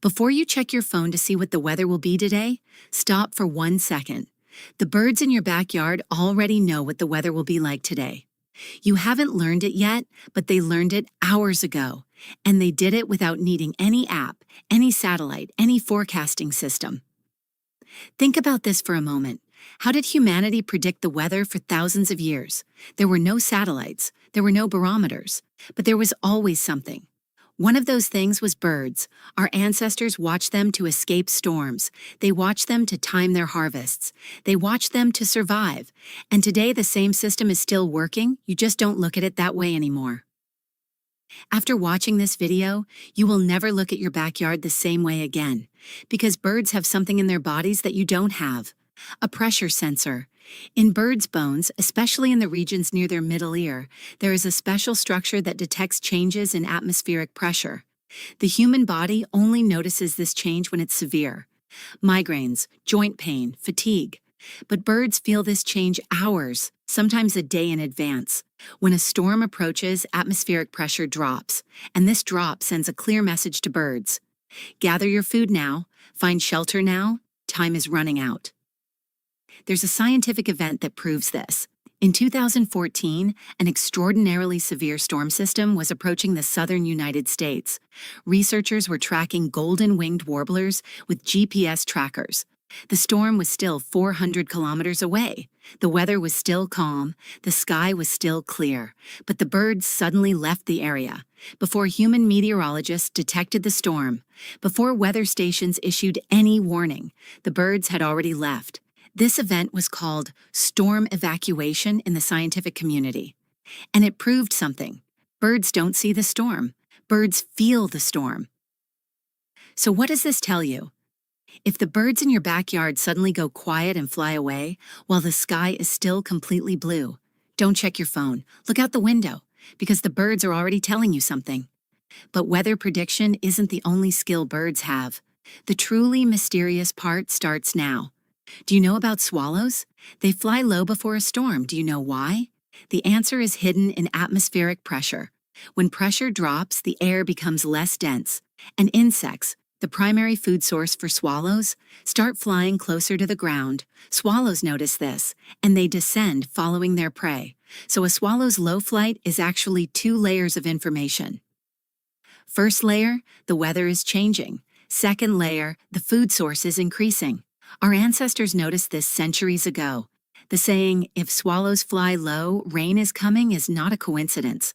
Before you check your phone to see what the weather will be today, stop for 1 second. The birds in your backyard already know what the weather will be like today. You haven't learned it yet, but they learned it hours ago, and they did it without needing any app, any satellite, any forecasting system. Think about this for a moment. How did humanity predict the weather for thousands of years? There were no satellites, there were no barometers, but there was always something. One of those things was birds. Our ancestors watched them to escape storms. They watched them to time their harvests. They watched them to survive. And today the same system is still working, you just don't look at it that way anymore. After watching this video, you will never look at your backyard the same way again, because birds have something in their bodies that you don't have. A pressure sensor. In birds' bones, especially in the regions near their middle ear, there is a special structure that detects changes in atmospheric pressure. The human body only notices this change when it's severe. Migraines, joint pain, fatigue. But birds feel this change hours, sometimes a day in advance. When a storm approaches, atmospheric pressure drops, and this drop sends a clear message to birds. Gather your food now, find shelter now, time is running out. There's a scientific event that proves this. In 2014, an extraordinarily severe storm system was approaching the southern United States. Researchers were tracking golden-winged warblers with GPS trackers. The storm was still 400 kilometers away. The weather was still calm, the sky was still clear, but the birds suddenly left the area. Before human meteorologists detected the storm, before weather stations issued any warning, the birds had already left. This event was called storm evacuation in the scientific community. And it proved something. Birds don't see the storm. Birds feel the storm. So what does this tell you? If the birds in your backyard suddenly go quiet and fly away, while the sky is still completely blue, don't check your phone. Look out the window, because the birds are already telling you something. But weather prediction isn't the only skill birds have. The truly mysterious part starts now. Do you know about swallows? They fly low before a storm. Do you know why? The answer is hidden in atmospheric pressure. When pressure drops, the air becomes less dense, and insects, the primary food source for swallows, start flying closer to the ground. Swallows notice this, and they descend following their prey. So a swallow's low flight is actually 2 layers of information. First layer, the weather is changing. Second layer, the food source is increasing. Our ancestors noticed this centuries ago. The saying, "If swallows fly low, rain is coming," is not a coincidence.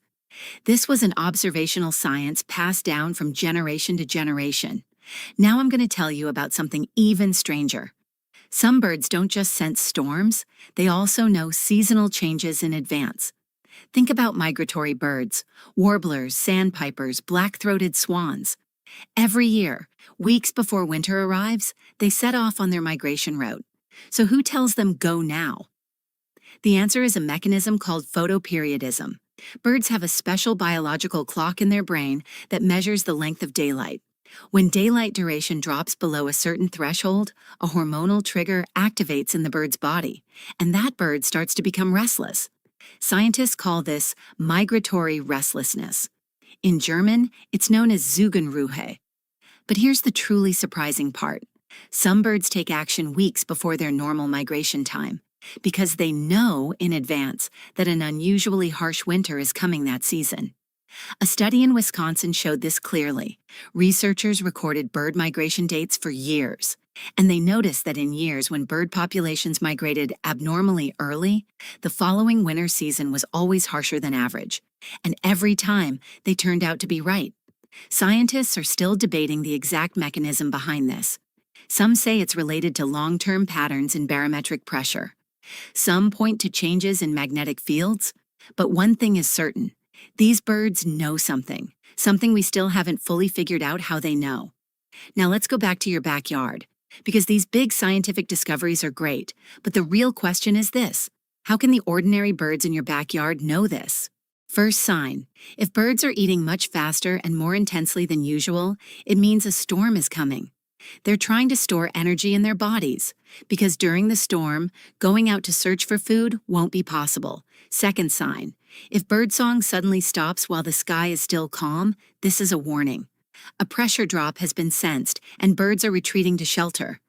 This was an observational science passed down from generation to generation. Now I'm going to tell you about something even stranger. Some birds don't just sense storms, they also know seasonal changes in advance. Think about migratory birds, warblers, sandpipers, black-throated swans. Every year, weeks before winter arrives, they set off on their migration route. So who tells them go now? The answer is a mechanism called photoperiodism. Birds have a special biological clock in their brain that measures the length of daylight. When daylight duration drops below a certain threshold, a hormonal trigger activates in the bird's body, and that bird starts to become restless. Scientists call this migratory restlessness. In German, it's known as Zugunruhe. But here's the truly surprising part. Some birds take action weeks before their normal migration time, because they know in advance that an unusually harsh winter is coming that season. A study in Wisconsin showed this clearly. Researchers recorded bird migration dates for years, and they noticed that in years when bird populations migrated abnormally early, the following winter season was always harsher than average. And every time, they turned out to be right. Scientists are still debating the exact mechanism behind this. Some say it's related to long-term patterns in barometric pressure. Some point to changes in magnetic fields. But one thing is certain. These birds know something we still haven't fully figured out how they know. Now let's go back to your backyard, because these big scientific discoveries are great, but the real question is this: how can the ordinary birds in your backyard know this? First sign: if birds are eating much faster and more intensely than usual, it means a storm is coming. They're trying to store energy in their bodies, because during the storm, going out to search for food won't be possible. Second sign: if birdsong suddenly stops while the sky is still calm, this is a warning. A pressure drop has been sensed and birds are retreating to shelter.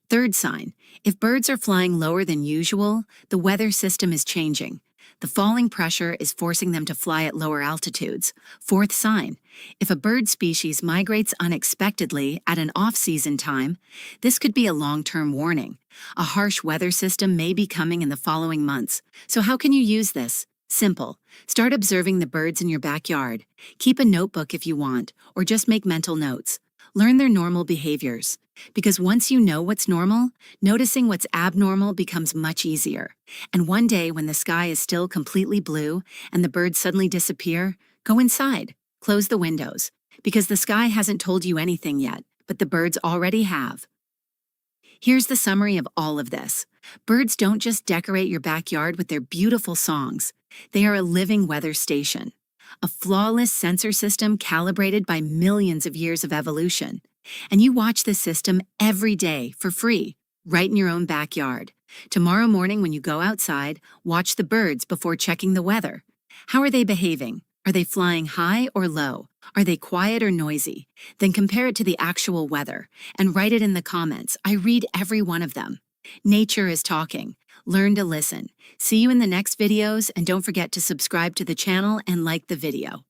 Third sign, if birds are flying lower than usual, the weather system is changing. The falling pressure is forcing them to fly at lower altitudes. Fourth sign, if a bird species migrates unexpectedly at an off-season time, this could be a long-term warning. A harsh weather system may be coming in the following months. So how can you use this? Simple. Start observing the birds in your backyard. Keep a notebook if you want, or just make mental notes. Learn their normal behaviors. Because once you know what's normal, noticing what's abnormal becomes much easier. And one day when the sky is still completely blue and the birds suddenly disappear, go inside, close the windows, because the sky hasn't told you anything yet, but the birds already have. Here's the summary of all of this. Birds don't just decorate your backyard with their beautiful songs. They are a living weather station. A flawless sensor system calibrated by millions of years of evolution. And you watch this system every day for free, right in your own backyard. Tomorrow morning when you go outside, watch the birds before checking the weather. How are they behaving? Are they flying high or low? Are they quiet or noisy? Then compare it to the actual weather and write it in the comments. I read every one of them. Nature is talking. Learn to listen. See you in the next videos, and don't forget to subscribe to the channel and like the video.